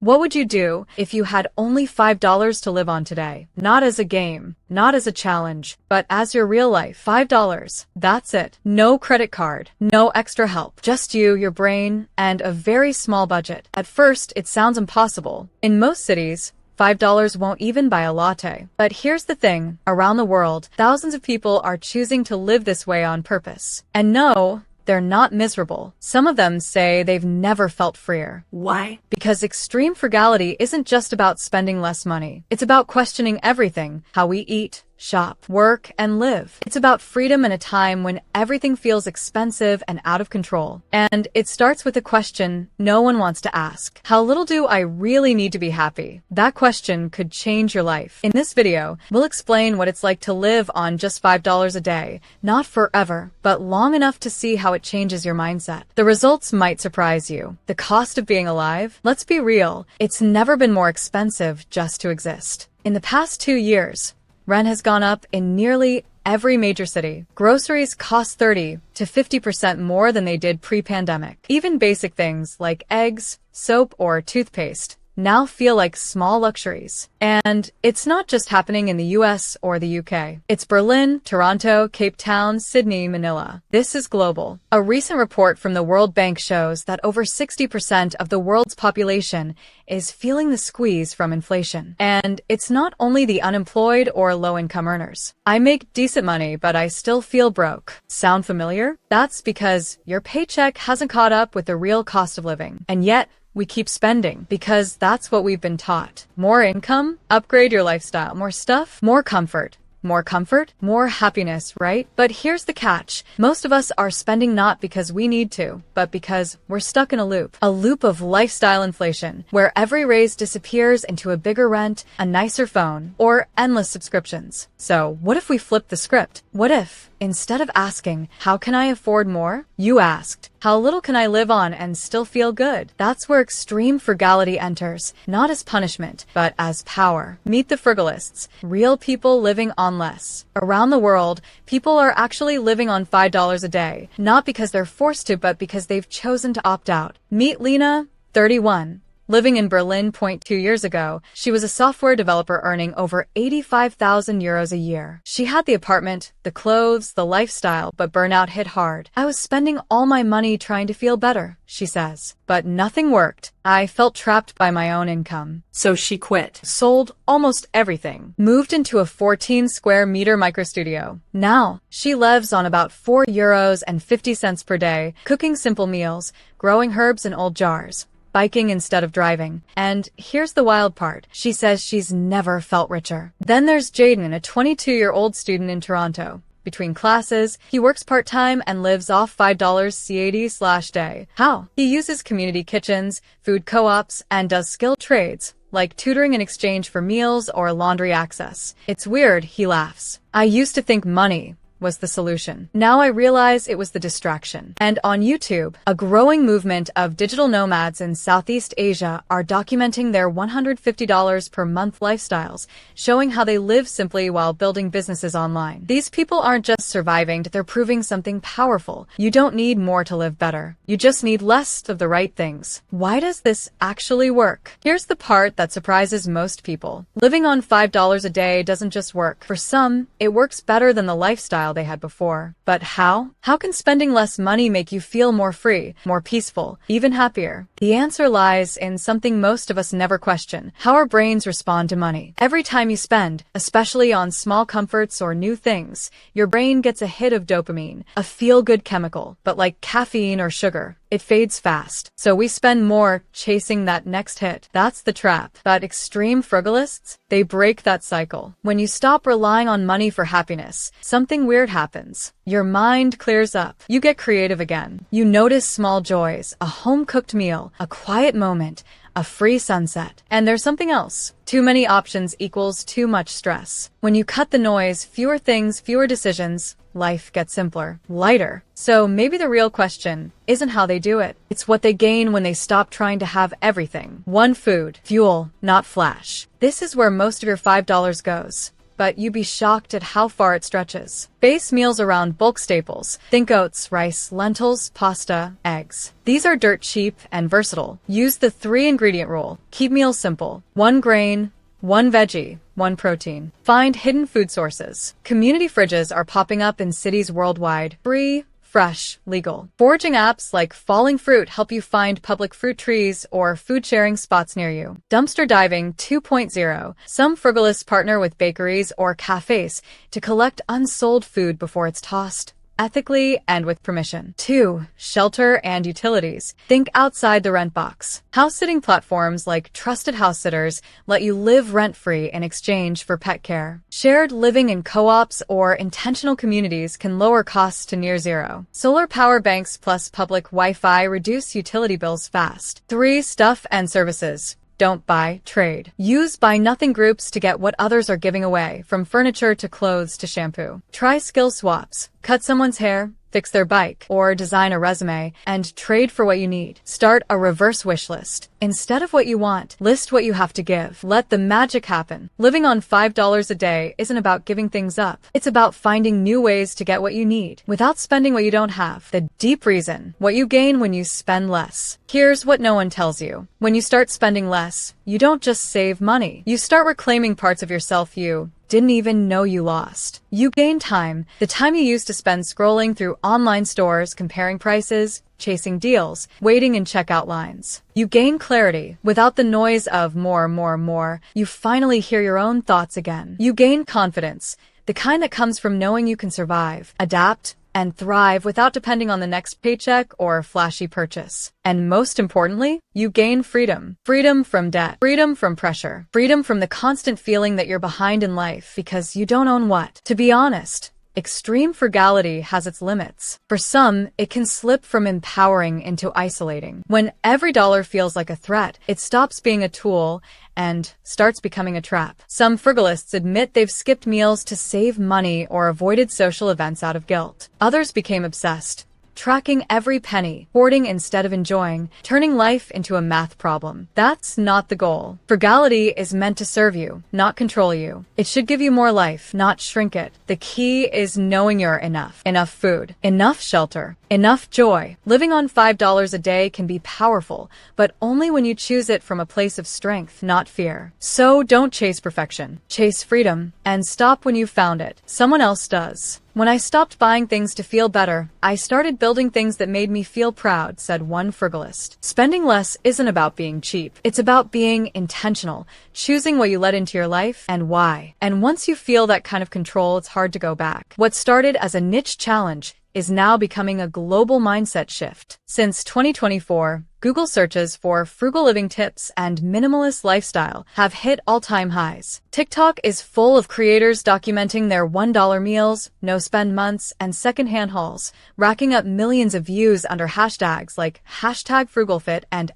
What would you do if you had only $5 to live on today? Not as a game, not as a challenge, but as your real life. $5. That's it. No credit card, no extra help. Just you, your brain, and a very small budget. At first, it sounds impossible. In most cities, $5 won't even buy a latte. But here's the thing, around the world, thousands of people are choosing to live this way on purpose. And no, they're not miserable. Some of them say they've never felt freer. Why? Because extreme frugality isn't just about spending less money. It's about questioning everything, how we eat, shop, work, and live. It's about freedom in a time when everything feels expensive and out of control. And it starts with a question no one wants to ask. How little do I really need to be happy? That question could change your life. In this video, we'll explain what it's like to live on just $5 a day. Not forever, but long enough to see how it changes your mindset. The results might surprise you. The cost of being alive? Let's be real. It's never been more expensive just to exist. In the past 2 years, rent has gone up in nearly every major city. Groceries cost 30 to 50% more than they did pre-pandemic. Even basic things like eggs, soap, or toothpaste now feel like small luxuries. And it's not just happening in the US or the UK. It's Berlin, Toronto, Cape Town, Sydney, Manila. This is global. A recent report from the World Bank shows that over 60% of the world's population is feeling the squeeze from inflation. And it's not only the unemployed or low-income earners. I make decent money, but I still feel broke. Sound familiar? That's because your paycheck hasn't caught up with the real cost of living. And yet, we keep spending because that's what we've been taught. More income, upgrade your lifestyle. More stuff, more comfort. More comfort, more happiness, right? But here's the catch. Most of us are spending not because we need to, but because we're stuck in a loop of lifestyle inflation, where every raise disappears into a bigger rent, a nicer phone, or endless subscriptions. So what if we flip the script? What if, instead of asking, how can I afford more? You asked, how little can I live on and still feel good? That's where extreme frugality enters, not as punishment, but as power. Meet the frugalists, real people living on less. Around the world, people are actually living on $5 a day, not because they're forced to, but because they've chosen to opt out. Meet Lena, 31. Living in Berlin 2 years ago, she was a software developer earning over 85,000 euros a year. She had the apartment, the clothes, the lifestyle, but burnout hit hard. I was spending all my money trying to feel better, she says. But nothing worked. I felt trapped by my own income. So she quit. Sold almost everything. Moved into a 14 square meter microstudio. Now, she lives on about €4.50 per day, cooking simple meals, growing herbs in old jars, biking instead of driving. And here's the wild part. She says she's never felt richer. Then there's Jaden, a 22-year-old student in Toronto. Between classes, he works part-time and lives off $5 CAD/day. How? He uses community kitchens, food co-ops, and does skilled trades, like tutoring in exchange for meals or laundry access. It's weird, he laughs. I used to think money was the solution. Now I realize it was the distraction. And on YouTube, a growing movement of digital nomads in Southeast Asia are documenting their $150 per month lifestyles, showing how they live simply while building businesses online. These people aren't just surviving, they're proving something powerful. You don't need more to live better. You just need less of the right things. Why does this actually work? Here's the part that surprises most people. Living on $5 a day doesn't just work. For some, it works better than the lifestyle they had before. But how? How can spending less money make you feel more free, more peaceful, even happier? The answer lies in something most of us never question: how our brains respond to money. Every time you spend, especially on small comforts or new things, your brain gets a hit of dopamine, a feel-good chemical. But like caffeine or sugar, it fades fast. So we spend more chasing that next hit. That's the trap. But extreme frugalists, they break that cycle. When you stop relying on money for happiness, something weird happens. Your mind clears up. You get creative again. You notice small joys, a home-cooked meal, a quiet moment, a free sunset. And there's something else. Too many options equals too much stress. When you cut the noise, fewer things, fewer decisions, life gets simpler, lighter. So maybe the real question isn't how they do it. It's what they gain when they stop trying to have everything. One food, fuel, not flash. This is where most of your $5 goes. but you'd be shocked at how far it stretches. Base meals around bulk staples. Think oats, rice, lentils, pasta, eggs. These are dirt cheap and versatile. Use the 3-ingredient rule. Keep meals simple. 1 grain, 1 veggie, 1 protein. Find hidden food sources. Community fridges are popping up in cities worldwide. Free, fresh, legal. Foraging apps like Falling Fruit help you find public fruit trees or food-sharing spots near you. Dumpster diving 2.0. Some frugalists partner with bakeries or cafes to collect unsold food before it's tossed, ethically and with permission. 2. Shelter and utilities. Think outside the rent box. House-sitting platforms like Trusted House Sitters let you live rent-free in exchange for pet care. Shared living in co-ops or intentional communities can lower costs to near zero. Solar power banks plus public Wi-Fi reduce utility bills fast. 3. Stuff and services. Don't buy, trade. Use buy nothing groups to get what others are giving away, from furniture to clothes to shampoo. Try skill swaps. Cut someone's hair, fix their bike, or design a resume, and trade for what you need. Start a reverse wish list. Instead of what you want, list what you have to give. Let the magic happen. Living on $5 a day isn't about giving things up. It's about finding new ways to get what you need without spending what you don't have. The deep reason, what you gain when you spend less. Here's what no one tells you. When you start spending less, you don't just save money. You start reclaiming parts of yourself you didn't even know you lost. You gain time, the time you used to spend scrolling through online stores, comparing prices, chasing deals, waiting in checkout lines. You gain clarity. Without the noise of more, you finally hear your own thoughts again. You gain confidence, the kind that comes from knowing you can survive, adapt, and thrive without depending on the next paycheck or flashy purchase. And most importantly, you gain freedom. Freedom from debt. Freedom from pressure. Freedom from the constant feeling that you're behind in life because you don't own what. To be honest, extreme frugality has its limits. For some, it can slip from empowering into isolating. When every dollar feels like a threat, it stops being a tool and starts becoming a trap. Some frugalists admit they've skipped meals to save money or avoided social events out of guilt. Others became obsessed, tracking every penny, hoarding instead of enjoying, turning life into a math problem. That's not the goal. Frugality is meant to serve you, not control you. It should give you more life, not shrink it. The key is knowing you're enough. Enough food, enough shelter, enough joy. Living on $5 a day can be powerful, but only when you choose it from a place of strength, not fear. So don't chase perfection. Chase freedom, and stop when you've found it. Someone else does. When I stopped buying things to feel better, I started building things that made me feel proud, said one frugalist. Spending less isn't about being cheap. It's about being intentional, choosing what you let into your life and why. And once you feel that kind of control, it's hard to go back. What started as a niche challenge is now becoming a global mindset shift. Since 2024, Google searches for frugal living tips and minimalist lifestyle have hit all-time highs. TikTok is full of creators documenting their $1 meals, no-spend months, and secondhand hauls, racking up millions of views under hashtags like #FrugalFit and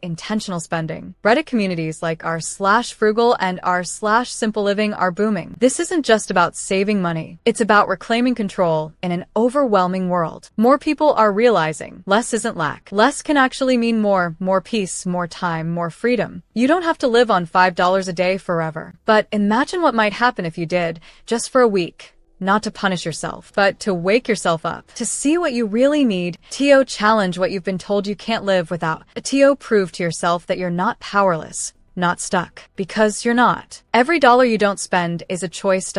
#intentional spending. Reddit communities like r/frugal and r/simple living are booming. This isn't just about saving money. It's about reclaiming control in an overwhelming world. More people are realizing less isn't lack. Less can actually mean more peace, more time, more freedom. You don't have to live on $5 a day forever. But imagine what might happen if you did, just for a week. Not to punish yourself, but to wake yourself up, to see what you really need. TO challenge what you've been told you can't live without. TO prove to yourself that you're not powerless, not stuck, because you're not. Every dollar you don't spend is a choice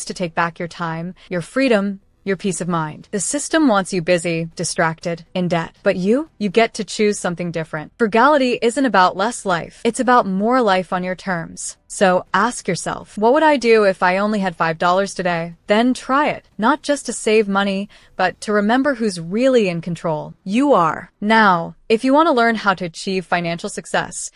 to take back your time, your freedom, your peace of mind. The system wants you busy, distracted, in debt. But you get to choose something different. Frugality isn't about less life. It's about more life on your terms. So ask yourself, what would I do if I only had $5 today? Then try it. Not just to save money, but to remember who's really in control. You are. Now, if you want to learn how to achieve financial success,